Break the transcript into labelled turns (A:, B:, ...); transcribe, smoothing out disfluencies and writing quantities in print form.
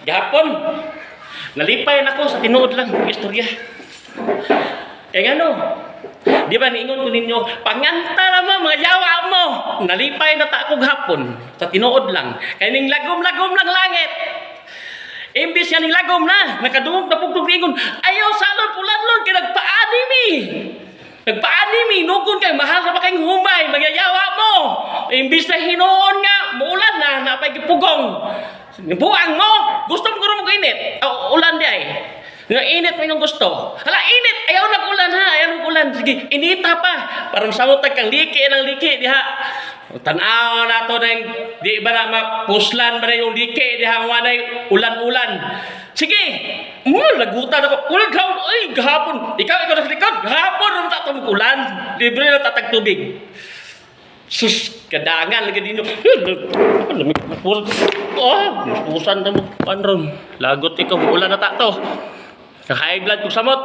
A: Gahapon, nalipay na ko sa tinuod lang ng istorya. Kaya ano, di ba niingon ko ninyo, panganta naman mga yawa mo. Nalipay na ta ako gahapon sa tinuod lang. Kaya ning lagom-lagom lang langit. Imbis yan ning lagom na, nakadungog na pugtog ingon, ayaw salon pulan-lon, kaya nagpa-anime. Nagpa-anime, nukon kay mahal sa kayong humay, magyayawa mo. Imbis na hinuon nga, muulan na, napagipugong. Buang mo, gusto mo gano'n mag-init. Ulan di ay. Nga init mo yung gusto. Hala, init, ayaw nag-ulan ha, ayaw nag-ulan. Sige, inita pa. Parang samutag kang liki ng liki, diha. Tanaw na to ng, di ba na mapuslan ba na yung liki, diha, wanay ulan-ulan. Sige, lagutan ako. Ulan gahapon, ay, gahapon. Ikaw nasa likod, gahapon, nung tatang ulan. Libre na tatag tubig. Sus, kadangan lagi din yung, pusan na mo, panron. Lagot ikaw, ulan na tato. Kaka-high blood kong samot.